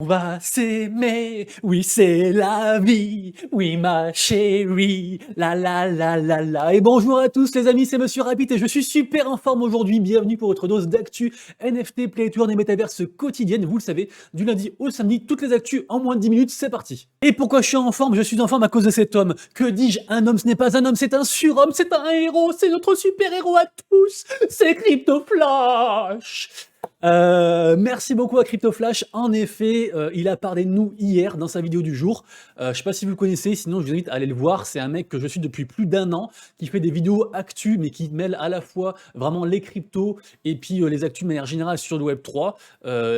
On va s'aimer, oui c'est la vie, oui ma chérie, la. Et bonjour à tous les amis, c'est Monsieur Rabbit et je suis super en forme aujourd'hui. Bienvenue pour votre dose d'actu NFT, Play Tour et Metaverse quotidienne. Vous le savez, du lundi au samedi, toutes les actus en moins de 10 minutes, c'est parti. Et pourquoi je suis en forme? Je suis en forme à cause de cet homme. Que dis-je? Un homme, ce n'est pas un homme, c'est un surhomme, c'est un héros, c'est notre super-héros à tous, c'est CryptoFlash. Merci beaucoup à CryptoFlash. En effet, il a parlé de nous hier dans sa vidéo du jour. Je sais pas si vous le connaissez, sinon je vous invite à aller le voir. C'est un mec que je suis depuis plus d'un an, qui fait des vidéos actu, mais qui mêle à la fois vraiment les cryptos et puis les actus de manière générale sur le Web3,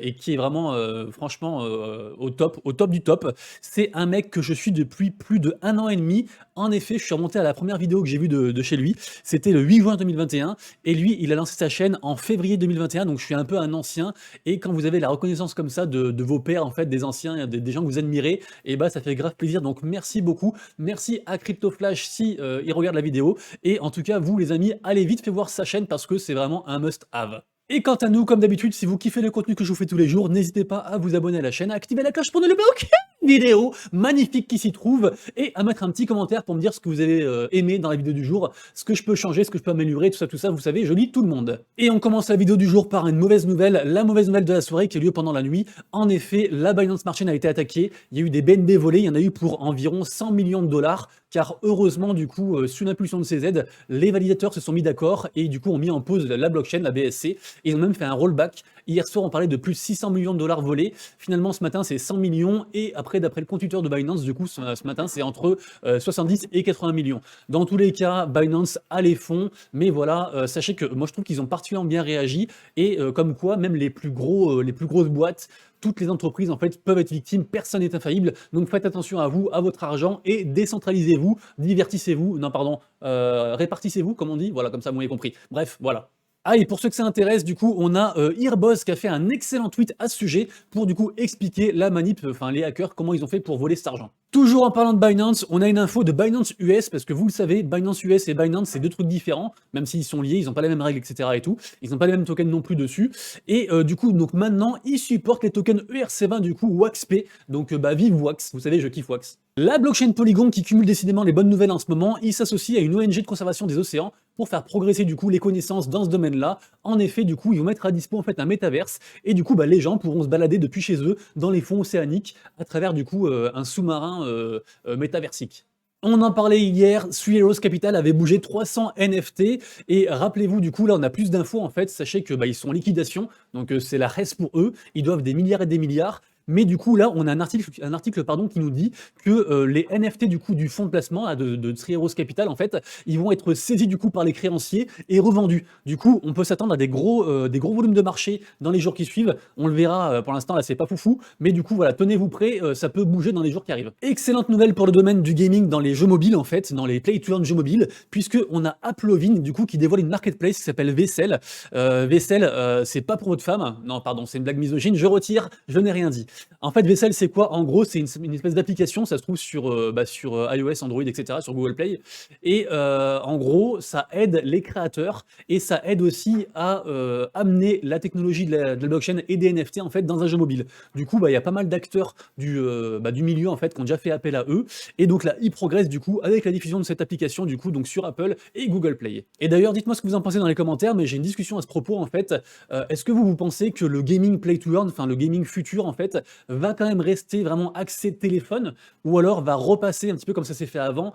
et qui est vraiment, franchement, au top du top. C'est un mec que je suis depuis plus de 1 an et demi. En effet, je suis remonté à la première vidéo que j'ai vue de chez lui. C'était le 8 juin 2021 et lui, il a lancé sa chaîne en février 2021, donc je suis un peu un ancien. Et quand vous avez la reconnaissance comme ça de vos pairs, en fait, des anciens, des gens que vous admirez, et bah ça fait grave plaisir. Donc merci beaucoup. Merci à CryptoFlash si il regarde la vidéo. Et en tout cas, vous les amis, allez vite faire voir sa chaîne parce que c'est vraiment un must-have. Et quant à nous, comme d'habitude, si vous kiffez le contenu que je vous fais tous les jours, n'hésitez pas à vous abonner à la chaîne, à activer la cloche pour ne louper aucune vidéo magnifique qui s'y trouve, et à mettre un petit commentaire pour me dire ce que vous avez aimé dans la vidéo du jour, ce que je peux changer, ce que je peux améliorer, tout ça, vous savez, je lis tout le monde. Et on commence la vidéo du jour par une mauvaise nouvelle, la mauvaise nouvelle de la soirée qui a eu lieu pendant la nuit. En effet, la Binance Smart Chain a été attaquée, il y a eu des BNB volés, il y en a eu pour environ 100 millions de dollars, car heureusement, du coup, sous l'impulsion de CZ, les validateurs se sont mis d'accord et du coup ont mis en pause la blockchain, la BSC, et ils ont même fait un rollback. Hier soir, on parlait de plus de 600 millions de dollars volés. Finalement, ce matin, c'est 100 millions. Et après, d'après le compte Twitter de Binance, du coup, ce matin, c'est entre 70 et 80 millions. Dans tous les cas, Binance a les fonds. Mais voilà, sachez que moi, je trouve qu'ils ont particulièrement bien réagi. Et comme quoi, même les plus grosses boîtes, toutes les entreprises en fait peuvent être victimes, personne n'est infaillible, donc faites attention à vous, à votre argent et décentralisez-vous, divertissez-vous, non pardon, répartissez-vous comme on dit, voilà comme ça vous m'avez compris. Bref, voilà. Ah, et pour ceux que ça intéresse, du coup, on a Earboss qui a fait un excellent tweet à ce sujet pour du coup expliquer la manip, enfin les hackers, comment ils ont fait pour voler cet argent. Toujours en parlant de Binance, on a une info de Binance US, parce que vous le savez, Binance US et Binance, c'est deux trucs différents, même s'ils sont liés, ils n'ont pas les mêmes règles, etc. et tout. Ils n'ont pas les mêmes tokens non plus dessus. Et du coup, donc maintenant, ils supportent les tokens ERC20, du coup, WaxP. Donc, bah, vive Wax, vous savez, je kiffe Wax. La blockchain Polygon, qui cumule décidément les bonnes nouvelles en ce moment, il s'associe à une ONG de conservation des océans pour faire progresser du coup les connaissances dans ce domaine-là. En effet, du coup, ils vont mettre à dispo en fait un métaverse et du coup, bah, les gens pourront se balader depuis chez eux dans les fonds océaniques à travers du coup un sous-marin métaversique. On en parlait hier, Three Arrows Capital avait bougé 300 NFT et rappelez-vous du coup là on a plus d'infos en fait, sachez que bah, ils sont en liquidation, donc c'est la reste pour eux, ils doivent des milliards et des milliards. Mais du coup, là, on a un article pardon, qui nous dit que les NFT du coup du fonds de placement là, de Three Arrows Capital, en fait, ils vont être saisis du coup par les créanciers et revendus. Du coup, on peut s'attendre à des gros volumes de marché dans les jours qui suivent. On le verra. Pour l'instant, là, c'est pas foufou, mais du coup, voilà, tenez-vous prêts, ça peut bouger dans les jours qui arrivent. Excellente nouvelle pour le domaine du gaming dans les jeux mobiles, en fait, dans les play-to-earn jeux mobiles, puisque on a Applovin du coup qui dévoile une marketplace qui s'appelle Vessel. Vessel, c'est pas pour votre femme. Non, pardon, c'est une blague misogyne. Je retire. Je n'ai rien dit. En fait, Vessel, c'est quoi? En gros, c'est une espèce d'application, ça se trouve sur, sur iOS, Android, etc., sur Google Play. Et en gros, ça aide les créateurs et ça aide aussi à amener la technologie de la blockchain et des NFT en fait dans un jeu mobile. Du coup, bah, il y a pas mal d'acteurs du milieu en fait qui ont déjà fait appel à eux. Et donc là, ils progressent du coup avec la diffusion de cette application du coup donc sur Apple et Google Play. Et d'ailleurs, dites-moi ce que vous en pensez dans les commentaires, mais j'ai une discussion à ce propos en fait. Est-ce que vous pensez que le gaming play to earn, enfin le gaming futur en fait, va quand même rester vraiment axé téléphone ou alors va repasser un petit peu comme ça s'est fait avant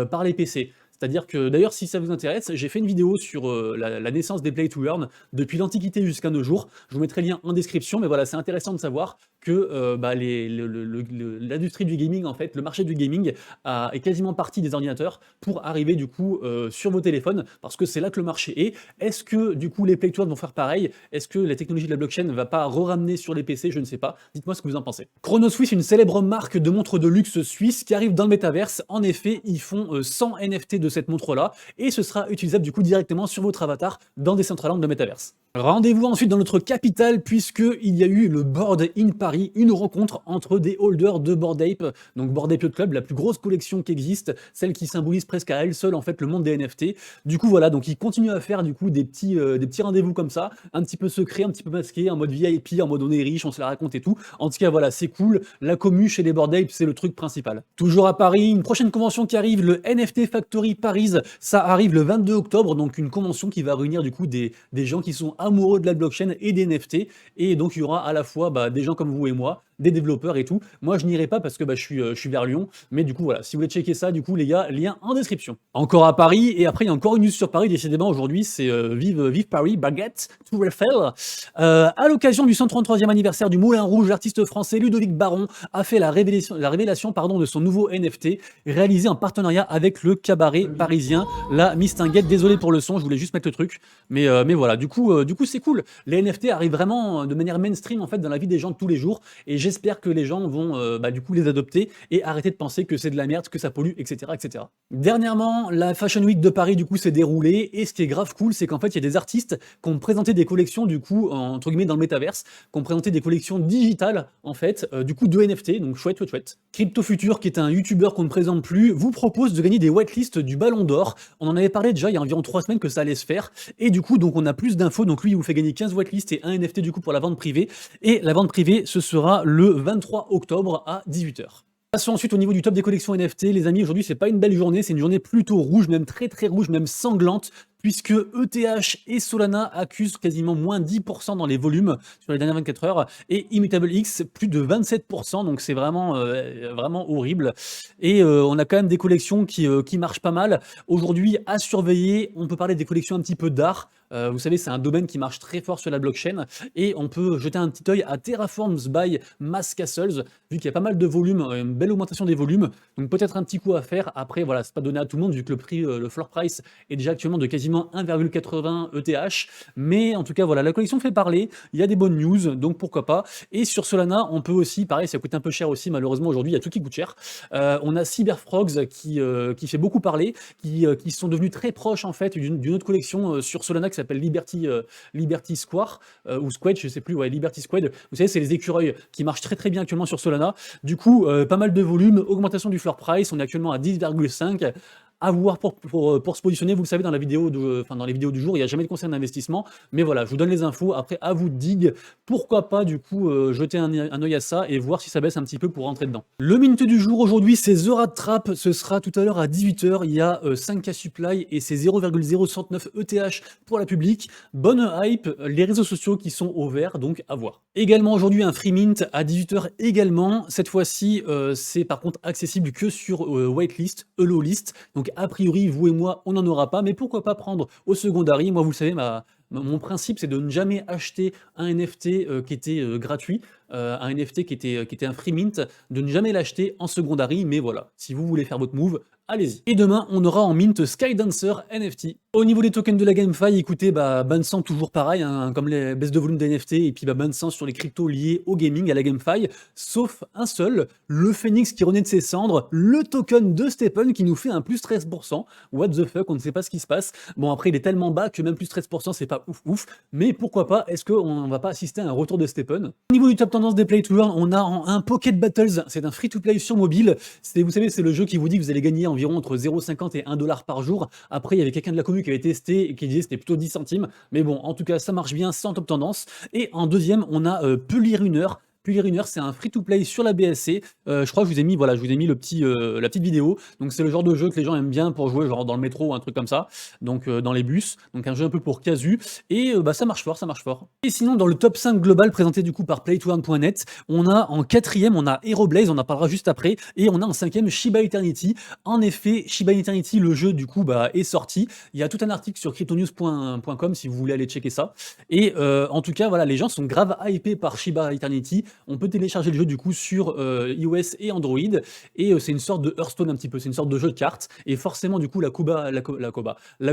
par les PC? C'est-à-dire que, d'ailleurs, si ça vous intéresse, j'ai fait une vidéo sur la naissance des Play to Earn depuis l'Antiquité jusqu'à nos jours. Je vous mettrai le lien en description, mais voilà, c'est intéressant de savoir que bah, l'industrie du gaming, en fait, le marché du gaming est quasiment parti des ordinateurs pour arriver du coup sur vos téléphones, parce que c'est là que le marché est. Est-ce que du coup les Play to Earn vont faire pareil? Est-ce que la technologie de la blockchain ne va pas re-ramener sur les PC? Je ne sais pas. Dites-moi ce que vous en pensez. Chronoswiss, une célèbre marque de montres de luxe suisse qui arrive dans le métaverse. En effet, ils font 100 NFT de cette montre-là et ce sera utilisable du coup directement sur votre avatar dans Decentraland de métaverse. Rendez-vous ensuite dans notre capitale puisqu'il y a eu le Bored in Paris, une rencontre entre des holders de Bored Ape, donc Bored Ape Yacht Club, la plus grosse collection qui existe, celle qui symbolise presque à elle seule en fait le monde des NFT. Du coup voilà, donc ils continuent à faire du coup des petits rendez-vous comme ça, un petit peu secrets, un petit peu masqués, en mode VIP, en mode on est riche, on se la raconte et tout. En tout cas voilà, c'est cool, la commu chez les Bored Ape, c'est le truc principal. Toujours à Paris, une prochaine convention qui arrive, le NFT Factory Paris, ça arrive le 22 octobre, donc une convention qui va réunir du coup des gens qui sont amoureux de la blockchain et des NFT. Et donc, il y aura à la fois des gens comme vous et moi, des développeurs et tout. Moi, je n'irai pas parce que je suis vers Lyon. Mais du coup, voilà, si vous voulez checker ça, du coup, les gars, lien en description. Encore à Paris. Et après, il y a encore une news sur Paris. Décidément, aujourd'hui, c'est vive Paris, baguette, tout Eiffel. À l'occasion du 133e anniversaire du Moulin Rouge, l'artiste français Ludovic Baron a fait la révélation de son nouveau NFT, réalisé en partenariat avec le cabaret parisien, la Mistinguette. Désolé pour le son, je voulais juste mettre le truc. Mais voilà, du coup c'est cool. Les NFT arrivent vraiment de manière mainstream en fait dans la vie des gens de tous les jours. Et j'espère que les gens vont du coup les adopter et arrêter de penser que c'est de la merde, que ça pollue, etc., etc. Dernièrement, la Fashion Week de Paris du coup s'est déroulée et ce qui est grave cool, c'est qu'en fait il y a des artistes qui ont présenté des collections du coup entre guillemets dans le métaverse, qui ont présenté des collections digitales en fait du coup de NFT, donc chouette. Crypto Future, qui est un youtubeur qu'on ne présente plus, vous propose de gagner des whitelists du Ballon d'Or. On en avait parlé déjà il y a environ 3 semaines que ça allait se faire et du coup donc on a plus d'infos. Donc lui il vous fait gagner 15 whitelists et un NFT du coup pour la vente privée. Et la vente privée ce sera le 23 octobre à 18 h. Passons ensuite au niveau du top des collections NFT. Les amis, aujourd'hui, c'est pas une belle journée, c'est une journée plutôt rouge, même très rouge, même sanglante, puisque ETH et Solana accusent quasiment moins 10% dans les volumes sur les dernières 24 heures, et Immutable X plus de 27%, donc c'est vraiment, vraiment horrible. Et on a quand même des collections qui marchent pas mal. Aujourd'hui, à surveiller, on peut parler des collections un petit peu d'art. Vous savez, c'est un domaine qui marche très fort sur la blockchain, et on peut jeter un petit œil à Terraforms by Mass Castles, vu qu'il y a pas mal de volumes, une belle augmentation des volumes, donc peut-être un petit coup à faire. Après, voilà, c'est pas donné à tout le monde, vu que le prix, le floor price est déjà actuellement de quasiment 1,80 ETH, mais en tout cas, voilà, la collection fait parler, il y a des bonnes news, donc pourquoi pas. Et sur Solana, on peut aussi, pareil, ça coûte un peu cher aussi, malheureusement, aujourd'hui, il y a tout qui coûte cher. On a Cyberfrogs qui fait beaucoup parler, qui sont devenus très proches, en fait, d'une autre collection sur Solana qui s'appelle Liberty Square, ou Squad, je sais plus, ouais, Liberty Squad. Vous savez, c'est les écureuils qui marchent très bien actuellement sur Solana. Du coup, pas mal de volume, augmentation du floor price, on est actuellement à 10,5. À voir pour se positionner. Vous le savez, dans les vidéos du jour, il n'y a jamais de conseil d'investissement. Mais voilà, je vous donne les infos. Après, à vous de dig. Pourquoi pas, du coup, jeter un œil à ça et voir si ça baisse un petit peu pour rentrer dedans. Le mint du jour aujourd'hui, c'est The Rat Trap. Ce sera tout à l'heure à 18 h. Il y a 5K supply et c'est 0,069 ETH pour la publique. Bonne hype. Les réseaux sociaux qui sont au vert, donc à voir. Également aujourd'hui, un free mint à 18 h également. Cette fois-ci, c'est par contre accessible que sur whitelist, Hello List. Donc a priori, vous et moi, on n'en aura pas, mais pourquoi pas prendre au secondary. Moi, vous le savez, mon principe, c'est de ne jamais acheter un NFT qui était gratuit, un NFT qui était un free mint, de ne jamais l'acheter en secondary, mais voilà, si vous voulez faire votre move, allez-y. Et demain, on aura en mint Skydancer NFT. Au niveau des tokens de la GameFi, écoutez, Binance toujours pareil, hein, comme les baisses de volume d'NFT, et puis Binance sur les cryptos liés au gaming, à la GameFi, sauf un seul, le Phoenix qui renaît de ses cendres, le token de Stephen qui nous fait un plus 13%. What the fuck, on ne sait pas ce qui se passe. Bon, après, il est tellement bas que même plus 13%, c'est pas ouf, mais pourquoi pas, est-ce qu'on va pas assister à un retour de Stephen? Au niveau du top tendance des Play to Earn, on a un Pocket Battles, c'est un free-to-play sur mobile. Vous savez, c'est le jeu qui vous dit que vous allez gagner environ entre 0,50 et 1 dollar par jour. Après, il y avait quelqu'un de la commu qui avait testé et qui disait que c'était plutôt 10 centimes. Mais bon, en tout cas, ça marche bien, c'est en top tendance. Et en deuxième, on a Pulirunner. Pulirunner, c'est un free-to-play sur la BSC. Je crois que je vous ai mis, voilà, je vous ai mis la petite vidéo. Donc c'est le genre de jeu que les gens aiment bien pour jouer, genre dans le métro ou un truc comme ça. Donc dans les bus. Donc un jeu un peu pour casu. Et ça marche fort, ça marche fort. Et sinon, dans le top 5 global présenté du coup par playtoearn.net, on a en quatrième, on a Aeroblaze, on en parlera juste après. Et on a en cinquième Shiba Eternity. En effet, Shiba Eternity, le jeu du coup est sorti. Il y a tout un article sur cryptonews.com si vous voulez aller checker ça. Et en tout cas, voilà, les gens sont grave hypés par Shiba Eternity. On peut télécharger le jeu du coup sur iOS et Android, et c'est une sorte de Hearthstone un petit peu, c'est une sorte de jeu de cartes, et forcément du coup la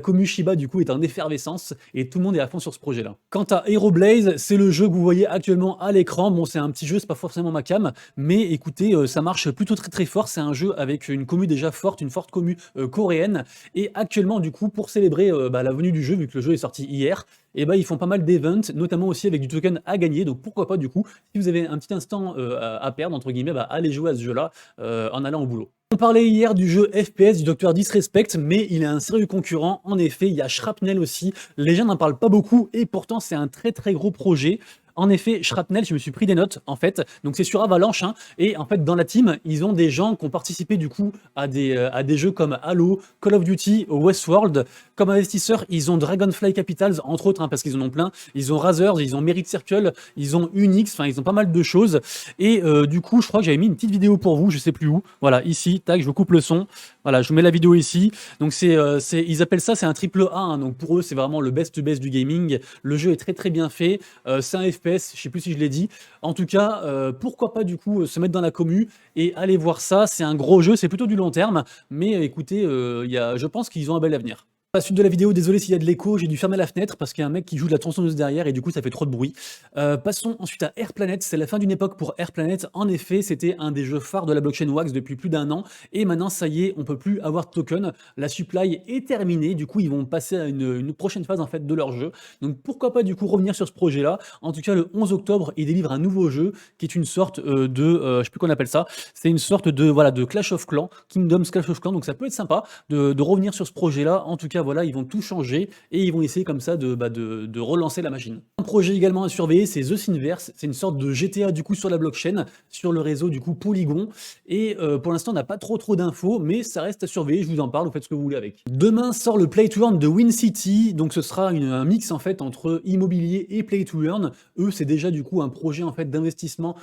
commu Shiba du coup est en effervescence, et tout le monde est à fond sur ce projet là. Quant à Aeroblaze, c'est le jeu que vous voyez actuellement à l'écran. Bon, c'est un petit jeu, c'est pas forcément ma cam, mais écoutez, ça marche plutôt très fort. C'est un jeu avec une commu déjà forte, une forte commu coréenne, et actuellement du coup pour célébrer la venue du jeu, vu que le jeu est sorti hier, et bah, ils font pas mal d'events, notamment aussi avec du token à gagner. Donc pourquoi pas du coup, si vous avez un petit instant, à «perdre» entre guillemets, bah, allez jouer à ce jeu-là, en allant au boulot. On parlait hier du jeu FPS du Docteur Disrespect, mais il a un sérieux concurrent. En effet, il y a Shrapnel aussi. Les gens n'en parlent pas beaucoup et pourtant c'est un très très gros projet. En effet, Shrapnel, je me suis pris des notes en fait. Donc c'est sur Avalanche, hein, et en fait dans la team, ils ont des gens qui ont participé du coup à des jeux comme Halo, Call of Duty, Westworld. Comme investisseurs, ils ont Dragonfly Capitals entre autres, hein, parce qu'ils en ont plein. Ils ont Razer, ils ont Merit Circle, ils ont Unix, enfin ils ont pas mal de choses. Et du coup, je crois que j'avais mis une petite vidéo pour vous, je sais plus où. Voilà, ici, tac, je vous coupe le son. Voilà, je vous mets la vidéo ici. Donc ils appellent ça, c'est un triple A, hein, donc pour eux, c'est vraiment le best du gaming. Le jeu est très très bien fait. C'est un FPS, je sais plus si je l'ai dit. En tout cas, pourquoi pas du coup se mettre dans la commu et aller voir ça. C'est un gros jeu, c'est plutôt du long terme, mais écoutez, je pense qu'ils ont un bel avenir. La suite de la vidéo, désolé s'il y a de l'écho, j'ai dû fermer la fenêtre parce qu'il y a un mec qui joue de la tronçonneuse derrière et du coup ça fait trop de bruit. Passons ensuite à Airplanet, c'est la fin d'une époque pour Airplanet. En effet, c'était un des jeux phares de la blockchain Wax depuis plus d'1 an et maintenant ça y est, on peut plus avoir de token. La supply est terminée, du coup ils vont passer à une prochaine phase en fait de leur jeu. Donc pourquoi pas du coup revenir sur ce projet-là. En tout cas, le 11 octobre, ils délivrent un nouveau jeu qui est une sorte je sais plus qu'on appelle ça, c'est une sorte de voilà de Clash of Clans, Kingdoms Clash of Clans, donc ça peut être sympa de revenir sur ce projet-là. En tout cas, voilà, ils vont tout changer et ils vont essayer comme ça de relancer la machine. Un projet également à surveiller, c'est The Synverse. C'est une sorte de GTA du coup sur la blockchain, sur le réseau du coup Polygon. Et pour l'instant, on n'a pas trop d'infos, mais ça reste à surveiller. Je vous en parle, vous faites ce que vous voulez avec. Demain sort le Play to Earn de Win City, donc ce sera un mix en fait entre immobilier et Play to Earn. Eux, c'est déjà du coup un projet en fait d'investissement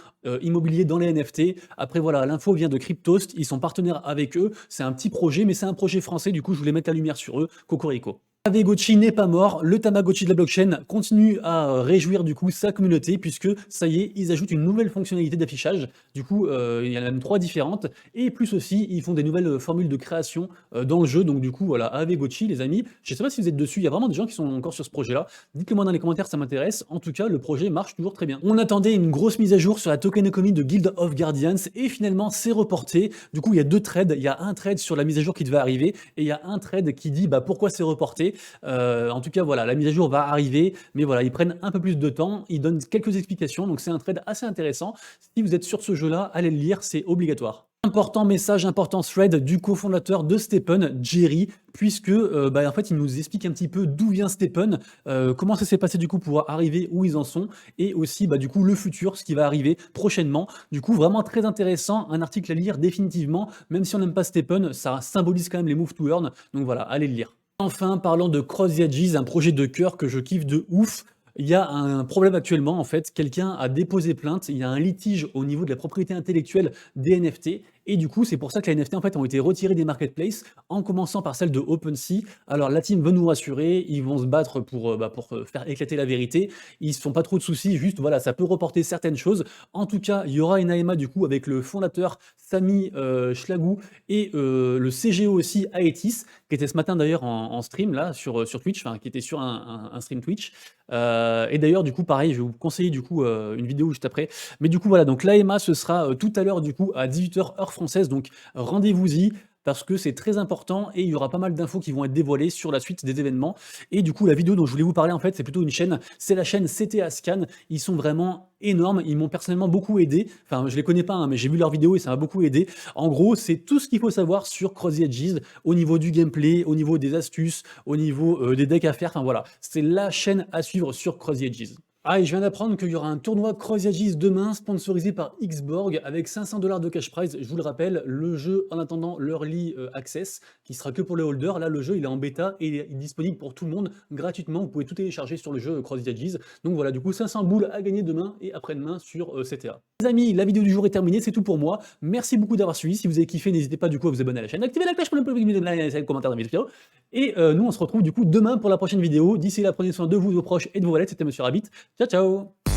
immobilier dans les NFT. Après voilà, l'info vient de Cryptost, ils sont partenaires avec eux. C'est un petit projet, mais c'est un projet français. Du coup, je voulais mettre la lumière sur eux. Cocorico. Tamagotchi n'est pas mort, le Tamagotchi de la blockchain continue à réjouir du coup sa communauté puisque ça y est, ils ajoutent une nouvelle fonctionnalité d'affichage. Du coup, il y en a même 3 différentes et plus aussi, ils font des nouvelles formules de création dans le jeu. Donc du coup, voilà, Tamagotchi les amis, je sais pas si vous êtes dessus, il y a vraiment des gens qui sont encore sur ce projet-là. Dites-le moi dans les commentaires, ça m'intéresse. En tout cas, le projet marche toujours très bien. On attendait une grosse mise à jour sur la token economy de Guild of Guardians et finalement, c'est reporté. Du coup, il y a 2 trades, il y a un trade sur la mise à jour qui devait arriver et il y a un trade qui dit pourquoi c'est reporté. En tout cas, voilà, la mise à jour va arriver, mais voilà, ils prennent un peu plus de temps, ils donnent quelques explications, donc c'est un trade assez intéressant. Si vous êtes sur ce jeu-là, allez le lire, c'est obligatoire. Important message, important thread du cofondateur de Stephen, Jerry, puisque en fait il nous explique un petit peu d'où vient Stephen, comment ça s'est passé du coup pour arriver où ils en sont, et aussi du coup le futur, ce qui va arriver prochainement. Du coup vraiment très intéressant, un article à lire définitivement, même si on n'aime pas Stephen, ça symbolise quand même les move to earn, donc voilà, allez le lire. Enfin, parlant de Cross the Edges, un projet de cœur que je kiffe de ouf. Il y a un problème actuellement, en fait, quelqu'un a déposé plainte, il y a un litige au niveau de la propriété intellectuelle des NFT, et du coup, c'est pour ça que les NFT, en fait, ont été retirés des marketplaces, en commençant par celle de OpenSea. Alors, la team veut nous rassurer, ils vont se battre pour faire éclater la vérité, ils se font pas trop de soucis, juste, voilà, ça peut reporter certaines choses. En tout cas, il y aura une AMA, du coup, avec le fondateur Sami Schlagou, et le CGO aussi, Aetis, qui était ce matin, d'ailleurs, en stream, là, sur Twitch, enfin, qui était sur un stream Twitch. Et d'ailleurs, du coup, pareil, je vais vous conseiller du coup une vidéo juste après. Mais du coup, voilà, donc l'AMA, ce sera tout à l'heure du coup à 18h heure française. Donc rendez-vous-y parce que c'est très important et il y aura pas mal d'infos qui vont être dévoilées sur la suite des événements. Et du coup, la vidéo dont je voulais vous parler, en fait, c'est plutôt une chaîne. C'est la chaîne CTA Scan. Ils sont vraiment énormes. Ils m'ont personnellement beaucoup aidé. Enfin, je les connais pas, hein, mais j'ai vu leurs vidéos et ça m'a beaucoup aidé. En gros, c'est tout ce qu'il faut savoir sur Cross the Edges au niveau du gameplay, au niveau des astuces, au niveau des decks à faire. Enfin voilà, c'est la chaîne à suivre sur Cross the Edges. Ah, et je viens d'apprendre qu'il y aura un tournoi Cross the Edges demain, sponsorisé par Xborg, avec 500 $ de cash prize. Je vous le rappelle, le jeu, en attendant l'Early Access, qui sera que pour les holders, là, le jeu, il est en bêta et il est disponible pour tout le monde, gratuitement. Vous pouvez tout télécharger sur le jeu Cross the Edges. Donc voilà, du coup, 500 boules à gagner demain et après-demain sur CTA. Les amis, la vidéo du jour est terminée, c'est tout pour moi. Merci beaucoup d'avoir suivi. Si vous avez kiffé, n'hésitez pas du coup à vous abonner à la chaîne, activez la cloche pour ne pas oublier les commentaires dans mes vidéos. Et nous, on se retrouve du coup demain pour la prochaine vidéo. D'ici là, prenez soin de vous, de vos proches et de vos wallets. C'était Monsieur Rabbit. Ciao, ciao!